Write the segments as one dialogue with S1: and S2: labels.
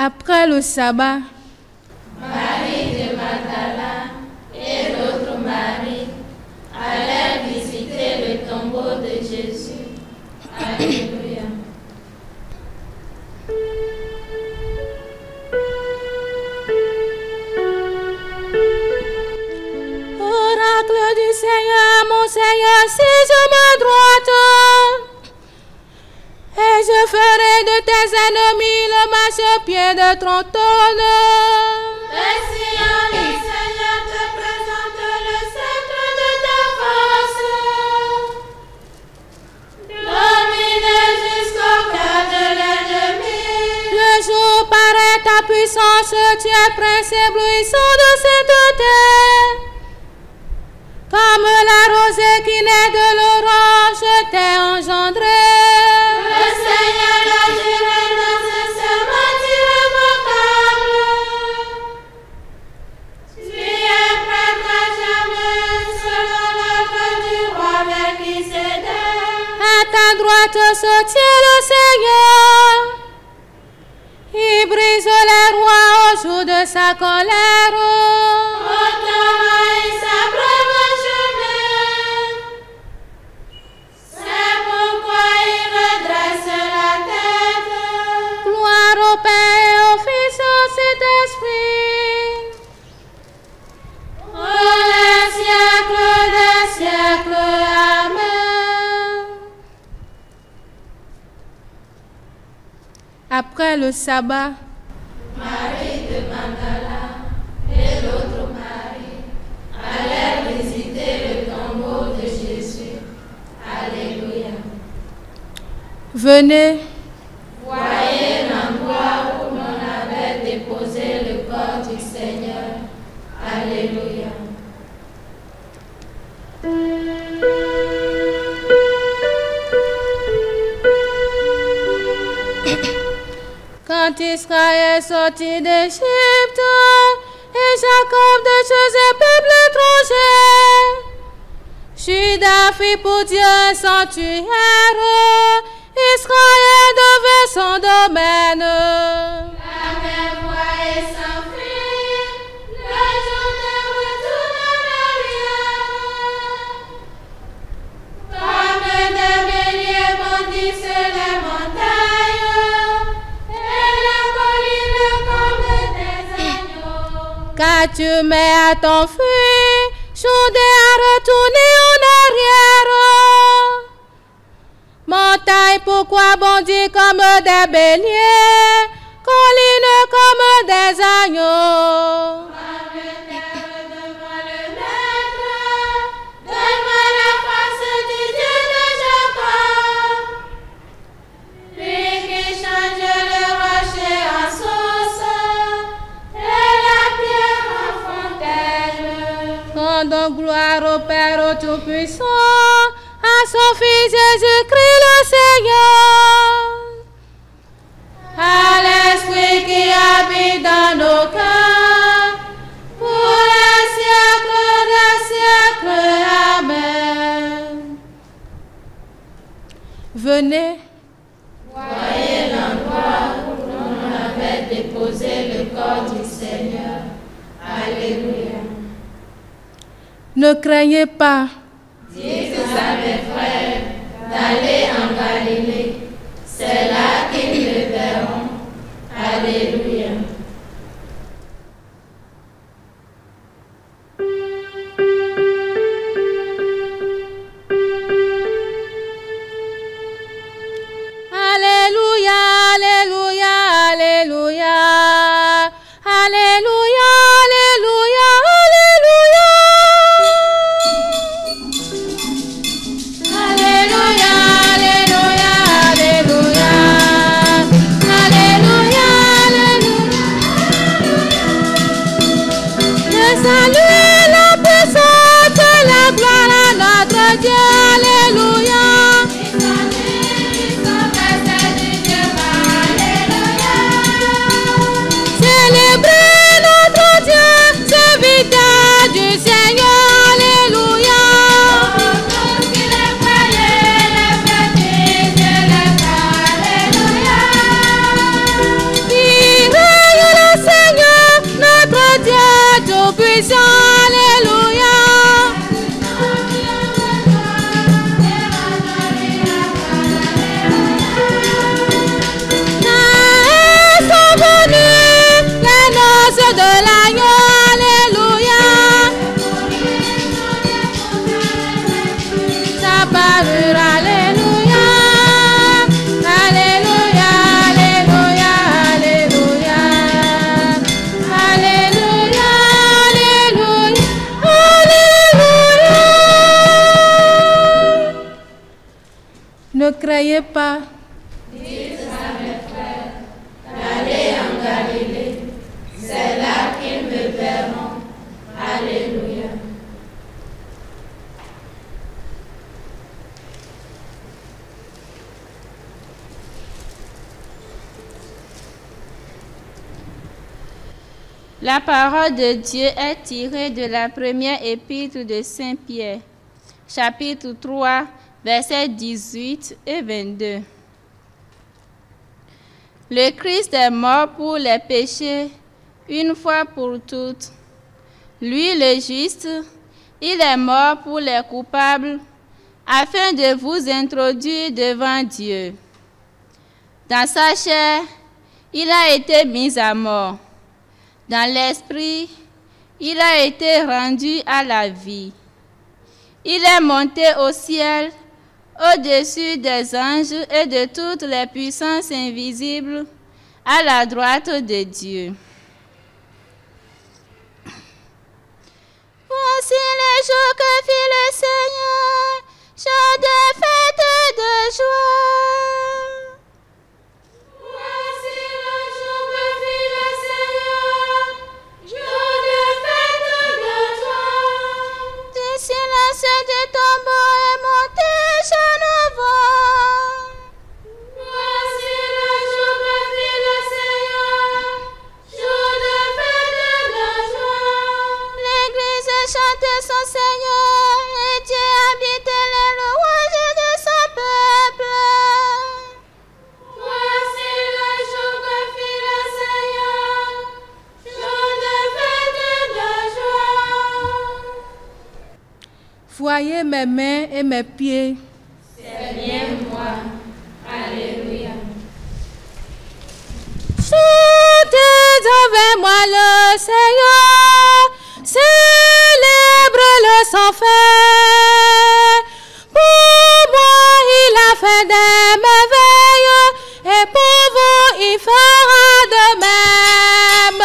S1: Après le sabbat,
S2: Marie de Magdala et l'autre Marie allèrent visiter le tombeau de Jésus. Alléluia.
S1: Oracle du Seigneur, mon Seigneur, si je me droite, et je ferai de tes ennemis le marchepied de ton trône.
S2: Le Seigneur te présente le sceptre de ta force. Domine jusqu'au cœur de l'ennemi.
S1: Le jour paraît ta puissance, tu es prince éblouissant de cette terre. Comme la rosée qui naît de l'orange t'est engendrée.
S2: Le Seigneur a juré dans ce serment irrévocable. Tu es prêtre à jamais selon l'ordre du roi Melchisédek.
S1: À ta droite se tient le Seigneur. Il brise les rois au jour de sa colère. Gloire au Père et au Fils et au Saint-Esprit.
S2: Pour les siècles des siècles. Amen.
S1: Après le sabbat,
S2: Marie de Magdala et l'autre Marie allèrent visiter le tombeau de Jésus. Alléluia.
S1: venez,
S2: Voyez l'endroit où l'on avait déposé le corps du Seigneur. Alléluia.
S1: quand Israël sortit d'Égypte, et Jacob de chez un peuple étranger, Judas fit pour Dieu un sanctuaire, Israël devint son domaine.
S2: La mer voyait s'enfuir, le jour de retour en arrière. Comme des béliers bondissent les montagnes, et les collines comme des agneaux.
S1: Car tu mets à t'enfuir, Jourdain à retourner en arrière. Montagne, pourquoi bondir comme des béliers, collines comme des agneaux.
S2: Devant le Maître, devant la face du Dieu de Jacob, lui qui change le rocher en source et la pierre en fontaine.
S1: Rendons gloire au Père au Tout-Puissant, à son Fils Jésus-Christ le Seigneur,
S2: À l'Esprit qui habite dans nos cœurs, pour les siècles des siècles. Amen.
S1: venez,
S2: Voyez l'endroit où l'on avait déposé le corps du Seigneur. Alléluia.
S1: ne craignez pas.
S2: Dites à mes frères d'aller en Galilée. C'est là qu'ils me verront. Alléluia.
S1: Alléluia, Alléluia, Alléluia, Alléluia, Alléluia, Alléluia. Alléluia, Alléluia, Alléluia, Alléluia, Alléluia. n'effrayez pas.
S2: Dites à mes frères d'aller en Galilée. C'est là qu'ils me verront. Alléluia.
S3: La parole de Dieu est tirée de la première épître de Saint Pierre, chapitre 3, versets 18 et 22. Le Christ est mort pour les péchés, une fois pour toutes. Lui, le juste, il est mort pour les coupables, afin de vous introduire devant Dieu. Dans sa chair, il a été mis à mort. Dans l'esprit, il a été rendu à la vie. Il est monté au ciel, au-dessus des anges et de toutes les puissances invisibles, à la droite de Dieu. Voici les jours que fit le Seigneur, jours de fête et de joie.
S2: Voici le jour que fit le Seigneur, jour de fête et de joie.
S3: Du silence des tombeaux est monté jour nouveau.
S2: Voici le jour que fit le Seigneur, jour de fête et de joie.
S3: L'Église chante son Seigneur et Dieu habite les louanges de son peuple.
S2: Voici le jour que fit le Seigneur, jour de fête et de joie.
S1: Voyez mes mains et mes pieds.
S2: C'est bien moi. Alléluia.
S1: Chantez avec moi le Seigneur, célèbre-le sans fin. Pour moi, il a fait des merveilles, et pour vous, il fera de même.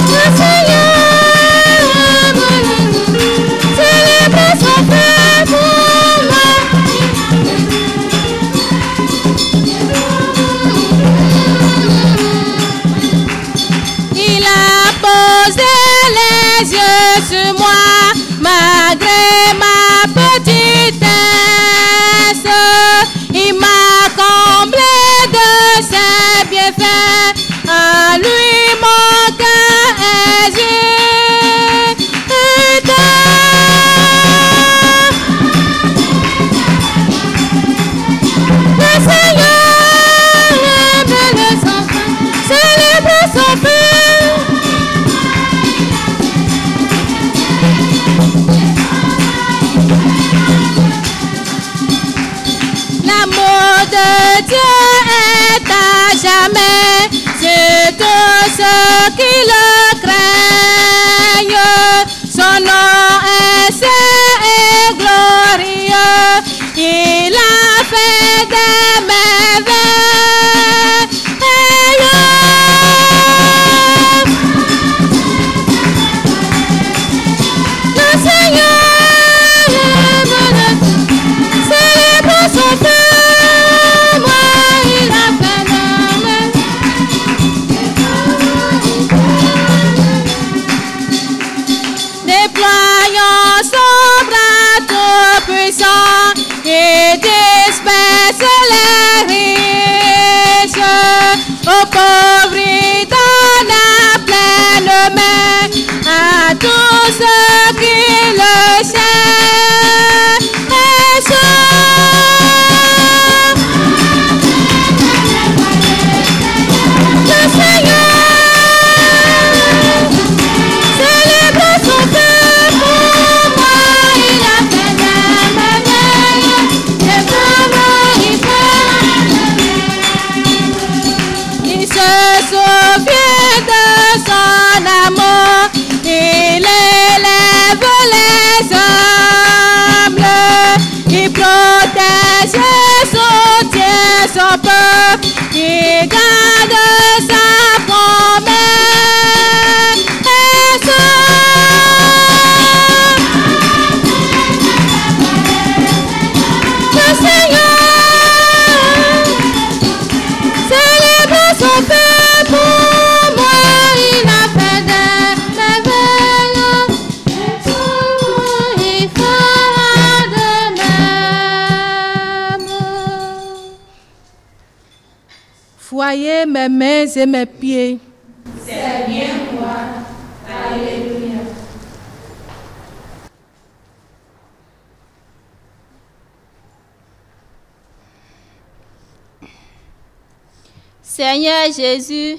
S1: Le Seigneur, célèbre son fin pour moi. Il a posé les yeux sur moi, malgré ma petitesse. Il m'a comblé de ses bienfaits, à lui mon cœur hésite. Le Seigneur aime les enfants, célèbre son Père. L'amour de Dieu est à jamais sur tous ceux qui le craignent. Son nom est saint et glorieux. Il a fait des merveilles. Le Seigneur célèbre son Père. Moi, il a fait des merveilles. Voyez mes mains et mes pieds.
S2: C'est bien moi. Alléluia.
S3: Seigneur Jésus,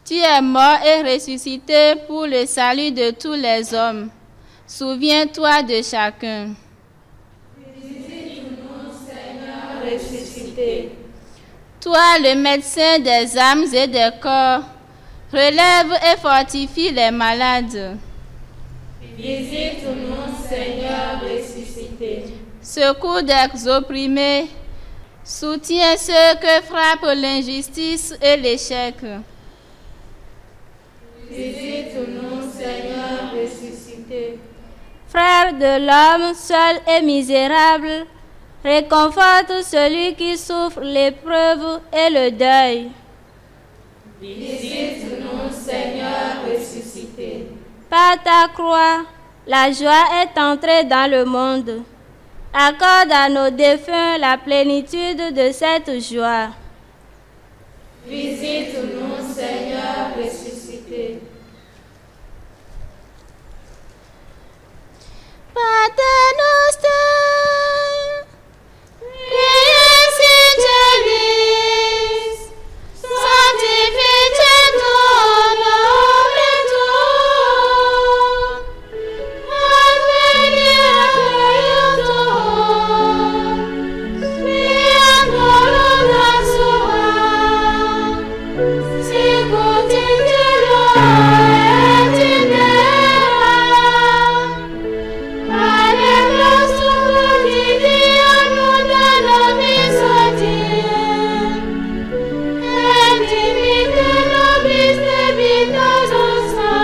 S3: tu es mort et ressuscité pour le salut de tous les hommes. Souviens-toi de chacun.
S2: Visite-nous, Seigneur ressuscité.
S3: Toi, le médecin des âmes et des corps, relève et fortifie les malades.
S2: Visite-nous, Seigneur ressuscité.
S3: Secours des opprimés, soutiens ceux que frappent l'injustice et l'échec.
S2: Visite-nous, Seigneur ressuscité.
S4: Frère de l'homme seul et misérable, réconforte celui qui souffre l'épreuve et le deuil.
S2: Visite-nous, Seigneur ressuscité.
S4: Par ta croix, la joie est entrée dans le monde. Accorde à nos défunts la plénitude de cette joie.
S2: Visite-nous, Seigneur ressuscité.
S3: Pater noster, qui es in celis, sanctificetur nomen tuum, adveniat regnum tuum, fiat voluntas tua, sicut in cielo et in terra. Pane nostrum quotidianum da nobis hodie, et dimitte nobis debita nostra,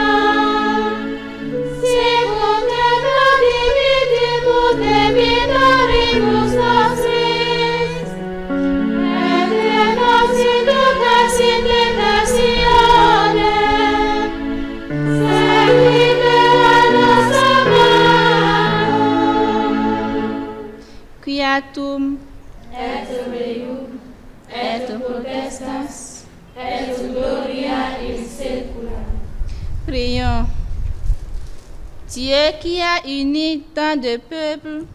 S3: sicut et nos dimittibus debitoribus nostris, et ne nos inducas in tentationem, sed libera nos a malo. Quiatum
S2: Et reum,
S3: et
S2: potestas, et gloria in saecula.
S3: Prions. Dieu qui a uni tant de peuples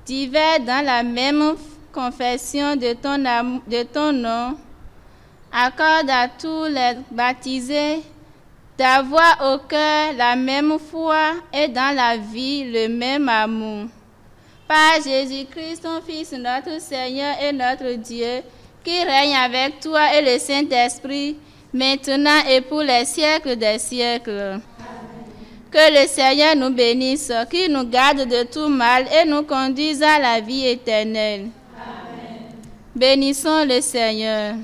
S3: divers dans la même confession de ton nom, accorde à tous les baptisés d'avoir au cœur la même foi et dans la vie le même amour. Par Jésus-Christ, ton Fils, notre Seigneur et notre Dieu, qui règne avec toi et le Saint-Esprit, maintenant et pour les siècles des siècles. Que le Seigneur nous bénisse, qu'il nous garde de tout mal et nous conduise à la vie éternelle. Amen. Bénissons le Seigneur.